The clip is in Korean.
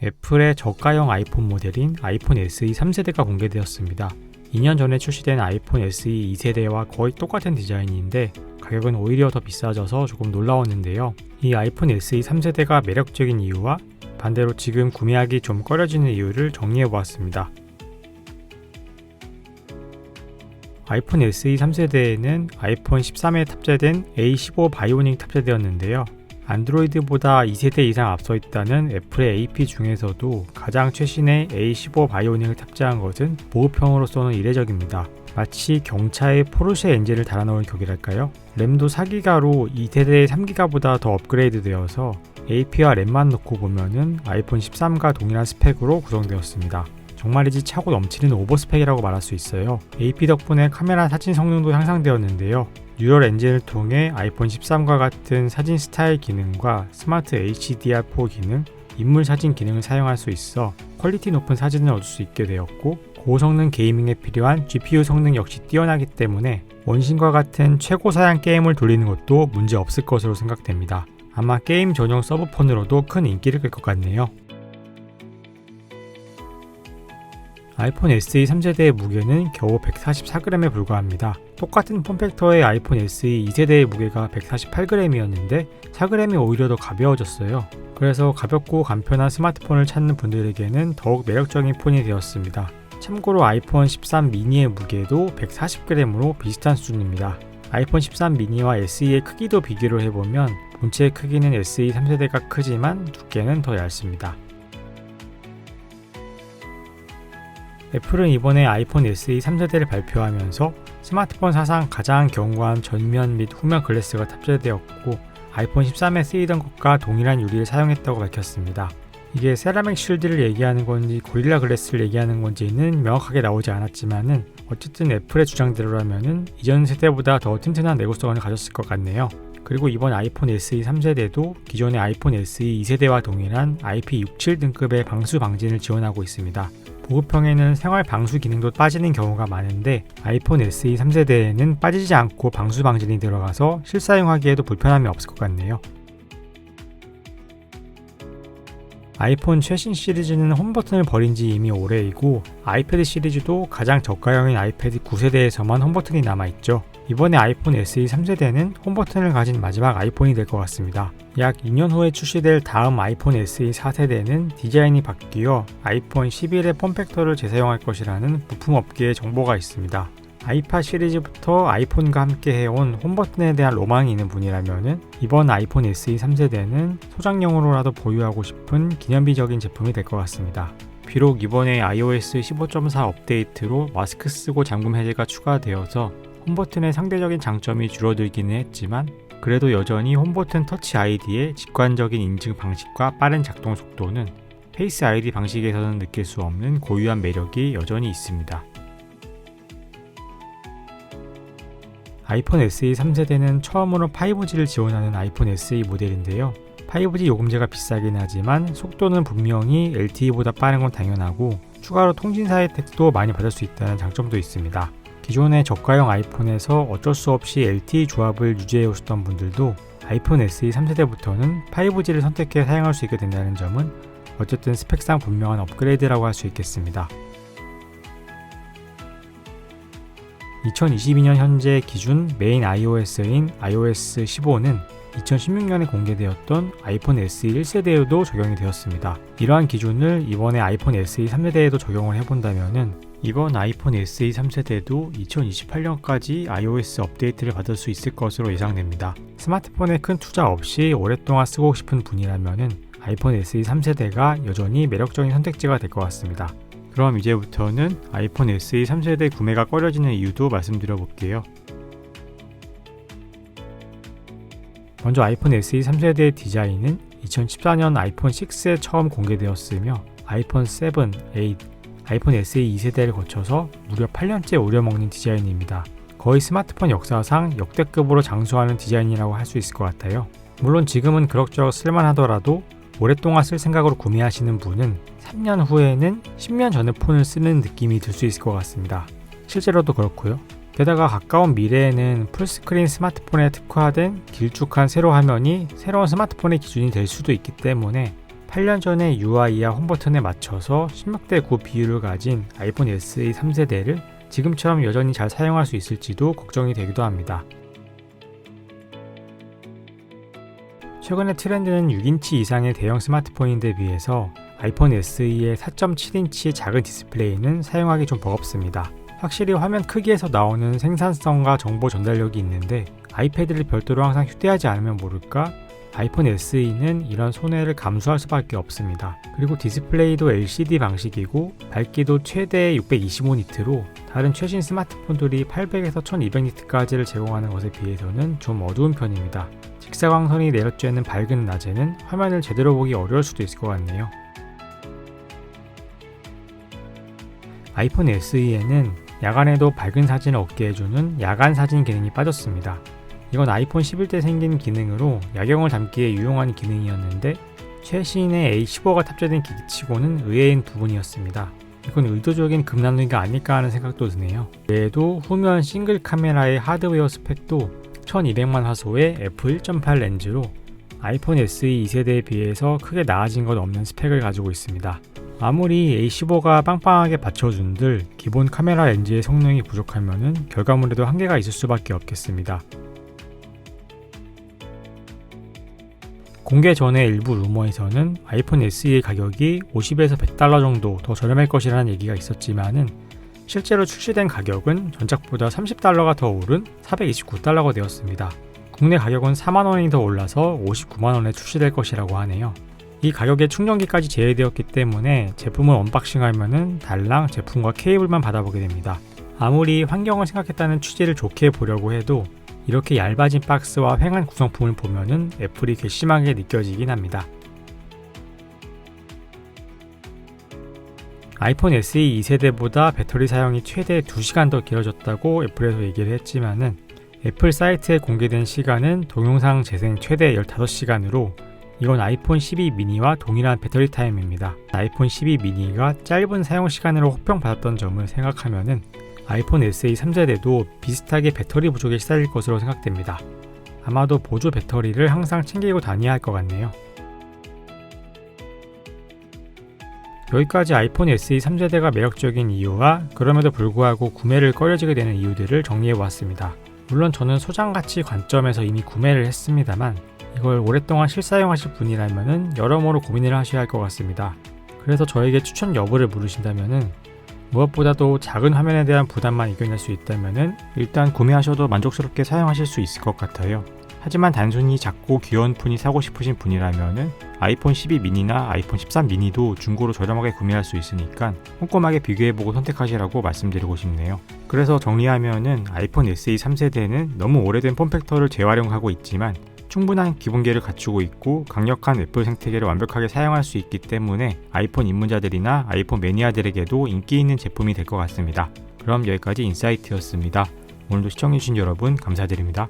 애플의 저가형 아이폰 모델인 아이폰 SE 3세대가 공개되었습니다. 2년 전에 출시된 아이폰 SE 2세대와 거의 똑같은 디자인인데 가격은 오히려 더 비싸져서 조금 놀라웠는데요. 이 아이폰 SE 3세대가 매력적인 이유와 반대로 지금 구매하기 좀 꺼려지는 이유를 정리해보았습니다. 아이폰 SE 3세대에는 아이폰 13에 탑재된 A15 바이오닉 탑재되었는데요. 안드로이드보다 2세대 이상 앞서 있다는 애플의 AP 중에서도 가장 최신의 A15 바이오닉을 탑재한 것은 보급형으로서는 이례적입니다. 마치 경차에 포르쉐 엔진을 달아넣은 격이랄까요? 램도 4기가로 2세대의 3기가보다 더 업그레이드 되어서 AP와 램만 놓고 보면은 아이폰 13과 동일한 스펙으로 구성되었습니다. 정말이지 차고 넘치는 오버스펙이라고 말할 수 있어요. AP 덕분에 카메라 사진 성능도 향상되었는데요. 뉴럴 엔진을 통해 아이폰 13과 같은 사진 스타일 기능과 스마트 HDR4 기능, 인물 사진 기능을 사용할 수 있어 퀄리티 높은 사진을 얻을 수 있게 되었고, 고성능 게이밍에 필요한 GPU 성능 역시 뛰어나기 때문에 원신과 같은 최고 사양 게임을 돌리는 것도 문제 없을 것으로 생각됩니다. 아마 게임 전용 서브폰으로도 큰 인기를 끌 것 같네요. 아이폰 SE 3세대의 무게는 겨우 144g에 불과합니다. 똑같은 폼팩터의 아이폰 SE 2세대의 무게가 148g이었는데 4g이 오히려 더 가벼워졌어요. 그래서 가볍고 간편한 스마트폰을 찾는 분들에게는 더욱 매력적인 폰이 되었습니다. 참고로 아이폰 13 미니의 무게도 140g으로 비슷한 수준입니다. 아이폰 13 미니와 SE의 크기도 비교를 해보면 본체의 크기는 SE 3세대가 크지만 두께는 더 얇습니다. 애플은 이번에 아이폰 SE 3세대를 발표하면서 스마트폰 사상 가장 견고한 전면 및 후면 글래스가 탑재되었고, 아이폰 13에 쓰이던 것과 동일한 유리를 사용했다고 밝혔습니다. 이게 세라믹 쉴드를 얘기하는 건지 고릴라 글래스를 얘기하는 건지는 명확하게 나오지 않았지만은 어쨌든 애플의 주장대로라면은 이전 세대보다 더 튼튼한 내구성을 가졌을 것 같네요. 그리고 이번 아이폰 SE 3세대도 기존의 아이폰 SE 2세대와 동일한 IP67 등급의 방수 방진을 지원하고 있습니다. 보급형에는 생활 방수 기능도 빠지는 경우가 많은데 아이폰 SE 3세대에는 빠지지 않고 방수 방진이 들어가서 실사용하기에도 불편함이 없을 것 같네요. 아이폰 최신 시리즈는 홈 버튼을 버린 지 이미 오래이고, 아이패드 시리즈도 가장 저가형인 아이패드 9세대에서만 홈 버튼이 남아있죠. 이번에 아이폰 SE 3세대는 홈 버튼을 가진 마지막 아이폰이 될 것 같습니다. 약 2년 후에 출시될 다음 아이폰 SE 4세대는 디자인이 바뀌어 아이폰 11의 폼팩터를 재사용할 것이라는 부품업계의 정보가 있습니다. 아이팟 시리즈부터 아이폰과 함께 해온 홈버튼에 대한 로망이 있는 분이라면 이번 아이폰 SE 3세대는 소장용으로라도 보유하고 싶은 기념비적인 제품이 될 것 같습니다. 비록 이번에 iOS 15.4 업데이트로 마스크 쓰고 잠금 해제가 추가되어서 홈버튼의 상대적인 장점이 줄어들기는 했지만 그래도 여전히 홈버튼 터치 아이디의 직관적인 인증 방식과 빠른 작동 속도는 페이스 아이디 방식에서는 느낄 수 없는 고유한 매력이 여전히 있습니다. 아이폰 SE 3세대는 처음으로 5G를 지원하는 아이폰 SE 모델인데요. 5G 요금제가 비싸긴 하지만 속도는 분명히 LTE보다 빠른 건 당연하고 추가로 통신사 혜택도 많이 받을 수 있다는 장점도 있습니다. 기존의 저가형 아이폰에서 어쩔 수 없이 LTE 조합을 유지해 오셨던 분들도 아이폰 SE 3세대부터는 5G를 선택해 사용할 수 있게 된다는 점은 어쨌든 스펙상 분명한 업그레이드라고 할 수 있겠습니다. 2022년 현재 기준 메인 iOS인 iOS 15는 2016년에 공개되었던 아이폰 SE 1세대에도 적용이 되었습니다. 이러한 기준을 이번에 아이폰 SE 3세대에도 적용을 해본다면 이번 아이폰 SE 3세대도 2028년까지 iOS 업데이트를 받을 수 있을 것으로 예상됩니다. 스마트폰에 큰 투자 없이 오랫동안 쓰고 싶은 분이라면 아이폰 SE 3세대가 여전히 매력적인 선택지가 될 것 같습니다. 그럼 이제부터는 아이폰 SE 3세대 구매가 꺼려지는 이유도 말씀드려 볼게요. 먼저 아이폰 SE 3세대의 디자인은 2014년 아이폰 6에 처음 공개되었으며 아이폰 7, 8, 아이폰 SE 2세대를 거쳐서 무려 8년째 오려먹는 디자인입니다. 거의 스마트폰 역사상 역대급으로 장수하는 디자인이라고 할 수 있을 것 같아요. 물론 지금은 그럭저럭 쓸만하더라도 오랫동안 쓸 생각으로 구매하시는 분은 3년 후에는 10년 전의 폰을 쓰는 느낌이 들 수 있을 것 같습니다. 실제로도 그렇고요. 게다가 가까운 미래에는 풀스크린 스마트폰에 특화된 길쭉한 세로 화면이 새로운 스마트폰의 기준이 될 수도 있기 때문에 8년 전에 UI와 홈버튼에 맞춰서 16대 9 비율을 가진 아이폰 SE 3세대를 지금처럼 여전히 잘 사용할 수 있을지도 걱정이 되기도 합니다. 최근의 트렌드는 6인치 이상의 대형 스마트폰인데 비해서 아이폰 SE의 4.7인치 작은 디스플레이는 사용하기 좀 버겁습니다. 확실히 화면 크기에서 나오는 생산성과 정보 전달력이 있는데 아이패드를 별도로 항상 휴대하지 않으면 모를까? 아이폰 SE는 이런 손해를 감수할 수밖에 없습니다. 그리고 디스플레이도 LCD 방식이고 밝기도 최대 625니트로 다른 최신 스마트폰들이 800에서 1200니트까지를 제공하는 것에 비해서는 좀 어두운 편입니다. 직사광선이 내려쬐는 밝은 낮에는 화면을 제대로 보기 어려울 수도 있을 것 같네요. 아이폰 SE에는 야간에도 밝은 사진을 얻게 해주는 야간 사진 기능이 빠졌습니다. 이건 아이폰 11때 생긴 기능으로 야경을 담기에 유용한 기능이었는데 최신의 A15가 탑재된 기기치고는 의외인 부분이었습니다. 이건 의도적인 급 나누기가 아닐까 하는 생각도 드네요. 외에도 후면 싱글 카메라의 하드웨어 스펙도 1200만 화소의 f1.8 렌즈로 아이폰 SE 2세대에 비해서 크게 나아진 것 없는 스펙을 가지고 있습니다. 아무리 A15가 빵빵하게 받쳐준들 기본 카메라 렌즈의 성능이 부족하면 결과물에도 한계가 있을 수밖에 없겠습니다. 공개 전에 일부 루머에서는 아이폰 SE의 가격이 50에서 100달러 정도 더 저렴할 것이라는 얘기가 있었지만은 실제로 출시된 가격은 전작보다 30달러가 더 오른 429달러가 되었습니다. 국내 가격은 4만원이 더 올라서 59만원에 출시될 것이라고 하네요. 이 가격에 충전기까지 제외되었기 때문에 제품을 언박싱하면 달랑 제품과 케이블만 받아보게 됩니다. 아무리 환경을 생각했다는 취지를 좋게 보려고 해도 이렇게 얇아진 박스와 휑한 구성품을 보면은 애플이 괘씸하게 느껴지긴 합니다. 아이폰 SE 2세대보다 배터리 사용이 최대 2시간 더 길어졌다고 애플에서 얘기를 했지만은 애플 사이트에 공개된 시간은 동영상 재생 최대 15시간으로 이건 아이폰 12 미니와 동일한 배터리 타임입니다. 아이폰 12 미니가 짧은 사용 시간으로 호평받았던 점을 생각하면은 아이폰 SE 3세대도 비슷하게 배터리 부족에 시달릴 것으로 생각됩니다. 아마도 보조 배터리를 항상 챙기고 다녀야 할 것 같네요. 여기까지 아이폰 SE 3세대가 매력적인 이유와 그럼에도 불구하고 구매를 꺼려지게 되는 이유들을 정리해보았습니다. 물론 저는 소장가치 관점에서 이미 구매를 했습니다만 이걸 오랫동안 실사용하실 분이라면 여러모로 고민을 하셔야 할 것 같습니다. 그래서 저에게 추천 여부를 물으신다면 무엇보다도 작은 화면에 대한 부담만 이겨낼 수 있다면 일단 구매하셔도 만족스럽게 사용하실 수 있을 것 같아요. 하지만 단순히 작고 귀여운 폰이 사고 싶으신 분이라면 아이폰 12 미니나 아이폰 13 미니도 중고로 저렴하게 구매할 수 있으니까 꼼꼼하게 비교해보고 선택하시라고 말씀드리고 싶네요. 그래서 정리하면은 아이폰 SE 3세대는 너무 오래된 폼팩터를 재활용하고 있지만 충분한 기본기를 갖추고 있고 강력한 애플 생태계를 완벽하게 사용할 수 있기 때문에 아이폰 입문자들이나 아이폰 매니아들에게도 인기 있는 제품이 될 것 같습니다. 그럼 여기까지 인사이트였습니다. 오늘도 시청해주신 여러분 감사드립니다.